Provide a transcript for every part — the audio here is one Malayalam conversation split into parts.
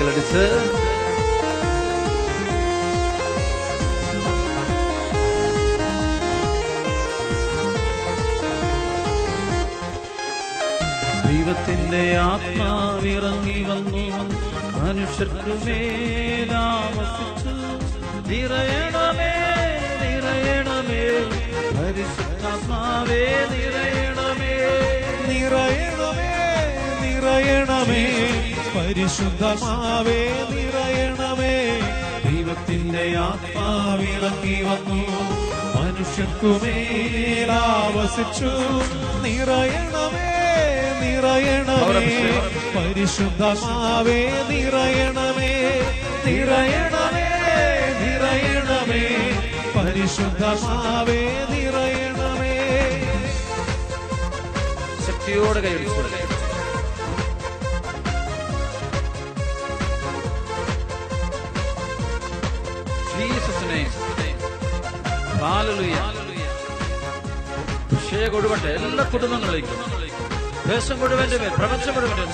കൈകളടിച്ച് ദൈവത്തിന്റെ ആത്മാവിറങ്ങി വന്നു മനുഷ്യർക്കു മേലാവസിച്ചു. നിറയണമേ നിറയണമേ പരിശുദ്ധാത്മാവേ നിറയണമേ. നിറയണമേ നിറയണമേ പരിശുദ്ധമാവേ നിറയണമേ. ദൈവത്തിന്റെ ആത്മാവിറങ്ങി വന്നു മനുഷ്യർക്കു മേലാവസിച്ചു. നിറയണമേ നിറയണമേ പരിശുദ്ധമാവേ നിറയണമേ. നിറയണമേ നിറയണമേ പരിശുദ്ധമാവേ നിറയണമേ. ശക്തിയോടെ കൈയടിച്ചു. അഭിഷേകം കൊടുവട്ടെ എല്ലാ കുടുംബങ്ങളിലേക്കും, ദേശം കൊടുവന്റെ മേൽ, പ്രപഞ്ചം കൊടുവന്റെ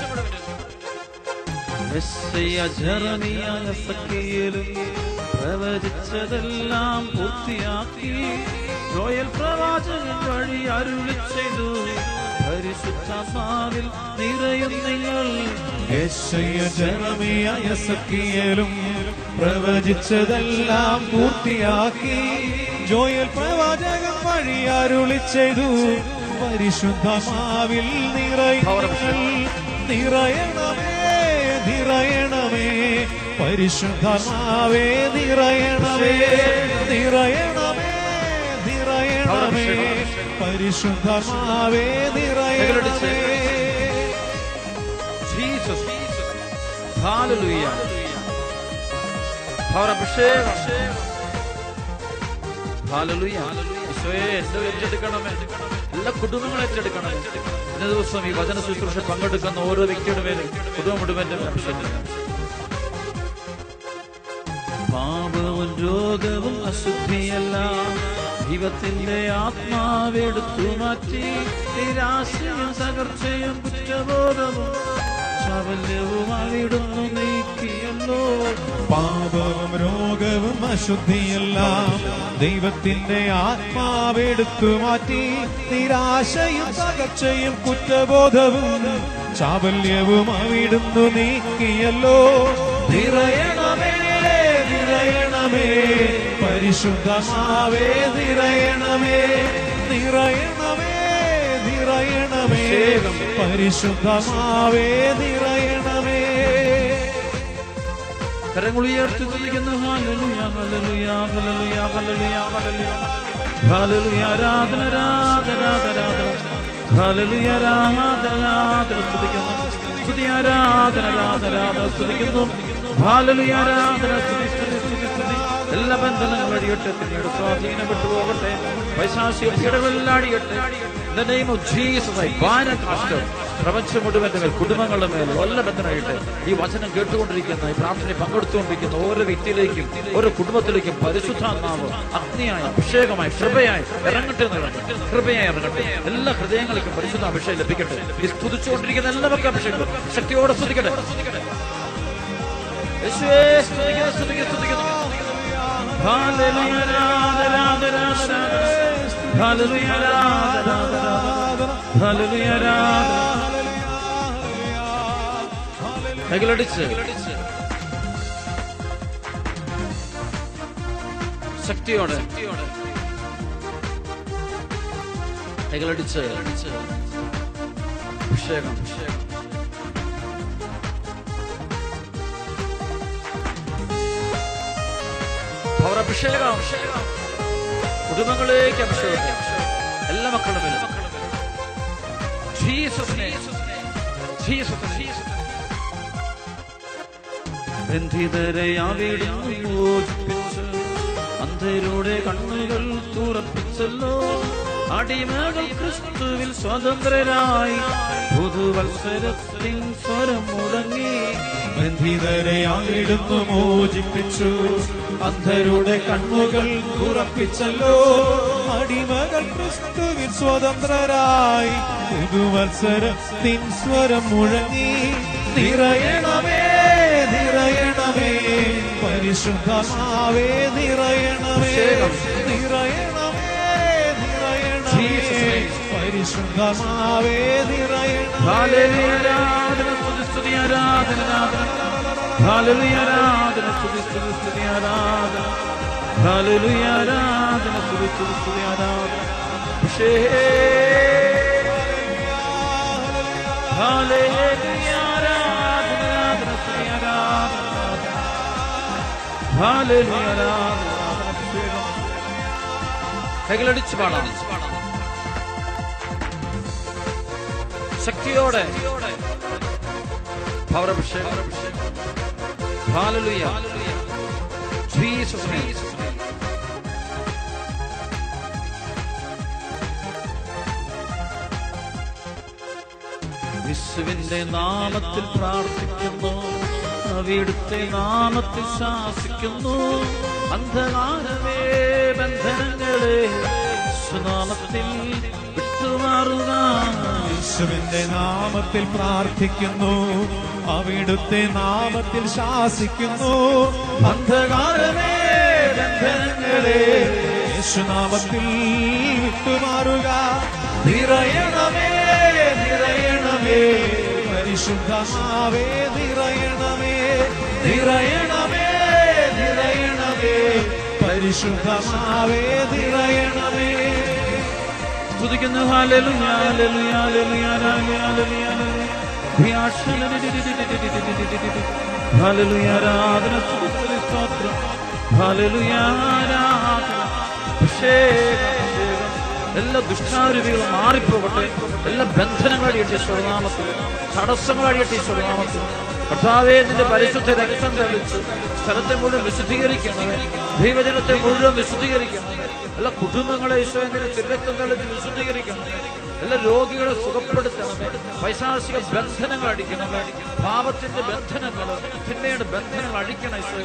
പ്രവചിച്ചതെല്ലാം പൂർത്തിയാക്കി യോയേൽ പ്രവാചകൻ വഴി അരുളി ചെയ്തു. പരിശുദ്ധാത്മാവിൽ നിറയും നിങ്ങൾ. യെശയ്യായും പ്രവചിച്ചതെല്ലാം പൂർത്തിയാക്കി ജോയൽ പ്രവാചകൻ വഴി അരുളി ചെയ്തു. പരിശുദ്ധമാവിൽ നിറയുങ്ങൾ. നിറയണമേ നിറയണമേ പരിശുദ്ധമാവേ നിറയണമേ. നിറയണമേ നിറയണമേ പരിശുദ്ധമാവേ നിറയണമേ. ഏറ്റെടുക്കണമേ, എല്ലാ കുടുംബങ്ങളും ഏറ്റെടുക്കണമേ. ഇന്ന ദിവസം ഈ വചന ശുശ്രൂഷ പങ്കെടുക്കുന്ന ഓരോ വ്യക്തിയുടെ മേലും കുടുംബം മുഴുവന്റെ പാപവും രോഗവും അശുദ്ധിയല്ല ദൈവത്തിന്റെ ആത്മാവെടുത്തു മാറ്റി. നിരാശയും തകർച്ചയും കുറ്റബോധവും ചാവല്യവും അവിടുന്ന് നീക്കിയല്ലോ. പാപവും രോഗവും അശുദ്ധിയെല്ലാം ദൈവത്തിന്റെ ആത്മാവെടുത്തു മാറ്റി. നിരാശയും തകർച്ചയും കുറ്റബോധവും ചാവല്യവും അവിടുന്ന് നീക്കിയല്ലോ. നിറയണമേ നിറയണമേ പരിശുദ്ധമാവേ നിറയണമേ. നിറയണമേ നിറയണമേ പരിശുദ്ധമാവേ നിറയണമേ. കരങ്ങളുയർത്തി തുതിക്കുന്ന hallelujah hallelujah hallelujah hallelujah hallelujah hallelujah. ആരാധന ആരാധന ആരാധന ഹല്ലേലൂയ ആരാധന ആരാധന സ്തുതിക്കുന്നു. സ്തുതി ആരാധന ആരാധന സ്തുതിക്കുന്നു. ഹല്ലേലൂയ ആരാധന സ്തുതി സ്തുതി സ്തുതി സ്തുതി. എല്ലാ ബന്ധനങ്ങളും അടിയട്ടെ, പിന്നീട് സ്വാധീനം വിട്ടുപോകട്ടെ. പൈശാചിക പീഡകളെല്ലാം അടിയട്ടെ. In the name of Jesus, I bind and cast out. പ്രപഞ്ചം മുഴുവന്റെ മേൽ, കുടുംബങ്ങളുടെ മേൽ എല്ലാ ബന്ധനായിട്ട് ഈ വചനം കേട്ടുകൊണ്ടിരിക്കുന്ന, ഈ പ്രാർത്ഥനയിൽ പങ്കെടുത്തുകൊണ്ടിരിക്കുന്ന ഓരോ വ്യക്തിയിലേക്കും ഓരോ കുടുംബത്തിലേക്കും പരിശുദ്ധാത്മാവ് അഗ്നിയായി അഭിഷേകമായി കൃപയായി ഇറങ്ങട്ടെ. കൃപയായി ഇറങ്ങട്ടെ. എല്ലാ ഹൃദയങ്ങളിലേക്കും പരിശുദ്ധ അഭിഷേകം ലഭിക്കട്ടെ. ഈ സ്തുതിച്ചുകൊണ്ടിരിക്കുന്ന എല്ലാവർക്കും അഭിഷേകം ശക്തിയോടെ സ്തുതിക്കട്ടെ. കൈകളടിച്ച് ശക്തിയോടെ കൈകളടിച്ച് അഭിഷേകം അഭിഷേകം കുടുംബങ്ങളിലേക്ക് അഭിഷേകം എല്ലാ മക്കളുടെ മേലും ബന്ധിതരെ അവിടുന്ന് മോചിപ്പിച്ച് അന്ധരുടെ കണ്ണുകൾ തുറപ്പിച്ചല്ലോ. അടിമകൾ ക്രിസ്തുവിൽ സ്വതന്ത്രരായി പുതുവത്സരത്തിൻ സ്വരം മുടങ്ങി. ബന്ധിതരെ അവിടുന്ന് മോചിപ്പിച്ചു അന്ധരുടെ കണ്ണുകൾ തുറപ്പിച്ചല്ലോ. അടിമകൾ ക്രിസ്തുവിൽ സ്വതന്ത്രരായി പുതുവത്സരത്തിൻ സ്വരം മുഴങ്ങി. നിറയണമേ നിറയണമേ പരിശുദ്ധാത്മാവേ നിറയണമേ നിറയണമേ നിറയണമേ പരിശുദ്ധാത്മാവേ നിറയണമേ ഹല്ലേലൂയ ആരാധന സ്തുതി ആരാധന ഹല്ലേലൂയ ആരാധന സ്തുതി ആരാധന ഹല്ലേലൂയ ആരാധന സ്തുതി ആരാധന ഹല്ലേലൂയ ആരാധന സ്തുതി ആരാധന ഹല്ലേലൂയ ആരാധന കൈകളടിച്ച് പാടാം ശക്തിയോടെ പൗരഭിഷേകം ഹല്ലേലൂയ ജീസസ് നെയിം യേശുവിന്റെ നാമത്തിൽ പ്രാർത്ഥിക്കുന്നു അവിടുത്തെ നാമത്തിൽ ശാസിക്കുന്നു അന്ധകാരമേ ബന്ധനങ്ങളെ യേശുനാമത്തിൽ വിട്ടുമാറുക യേശുവിന്റെ നാമത്തിൽ പ്രാർത്ഥിക്കുന്നു അവിടുത്തെ നാമത്തിൽ ശാസിക്കുന്നു അന്ധകാരമേ ബന്ധനങ്ങളെ യേശുനാമത്തിൽ വിട്ടുമാറുക നിറയണമേ നിറയണമേ പരിശുദ്ധാത്മാവേ നിറയണമേ നിറയണമേ നിറയണമേ പരിശുദ്ധാത്മാവേ നിറയണമേ സ്തുതിക്കുന്നു hallelujah hallelujah hallelujah hallelujah hallelujah ആരാധന സ്തുതി സ്തോത്രം ഹല്ലേലൂയ ആരാധന അഭിഷേകം എല്ലാ ദുഷ്ടാരൂപികളും മാറിപ്പോകട്ടെ എല്ലാ ബന്ധനങ്ങൾ അടിയട്ടെ സ്വനാമത്തിൽ തടസ്സങ്ങൾ അടിയട്ടെ സ്വനാമത്തിൽ കർത്താവേ നിന്റെ പരിശുദ്ധ രക്തം തെളിച്ച് സ്ഥലത്തെ മുഴുവൻ വിശുദ്ധീകരിക്കണമേ ദൈവജനത്തെ മുഴുവൻ വിശുദ്ധീകരിക്കണമേ എല്ലാ കുടുംബങ്ങളെ ഈശോയുടെ തിരക്തം തെളിച്ച് വിശുദ്ധീകരിക്കണമേ എല്ലാ രോഗികളെ സുഖപ്പെടുത്തണമേ പൈശാചിക ബന്ധനങ്ങൾ അടിക്കണമേ പാപത്തിന്റെ ബന്ധനങ്ങൾ തിന്മയുടെ ബന്ധനങ്ങൾ അടിക്കണം ഈശോ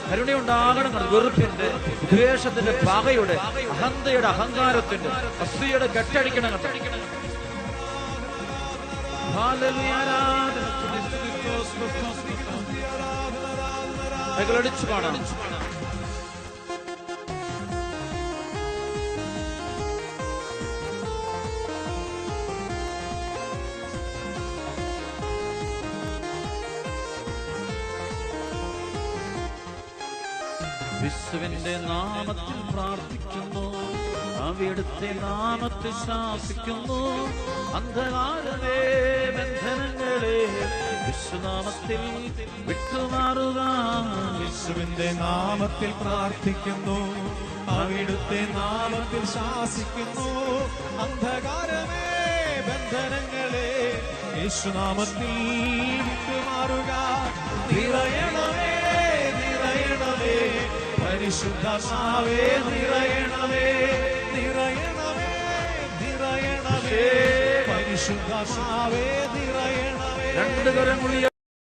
കരുണയുണ്ടാകണം വെറുപ്പിന്റെ ദ്വേഷത്തിന്റെ പകയുടെ അഹന്തയുടെ അഹങ്കാരത്തിന്റെ അസൂയയുടെ കെട്ടടിക്കണം കൈകളടിച്ചു കാണാം യേശുവിന്റെ നാമത്തിൽ പ്രാർത്ഥിക്കുന്നു അവിടുത്തെ നാമത്തിൽ ശാസിക്കുന്നു അന്ധകാരമേ ബന്ധനങ്ങളെ യേശുനാമത്തിൽ വിട്ടുമാറുക യേശുവിന്റെ നാമത്തിൽ പ്രാർത്ഥിക്കുന്നു അവിടുത്തെ നാമത്തിൽ ശാസിക്കുന്നു അന്ധകാരമേ ബന്ധനങ്ങളെ യേശുനാമത്തിൽ വിട്ടുമാറുക നിറയണമേ നിറയണമേ പരിശുദ്ധാത്മാവേ നിറയണമേ നിറയണമേ നിറയണമേ പരിശുദ്ധാത്മാവേ നിറയണമേ രണ്ട് കരങ്ങൾ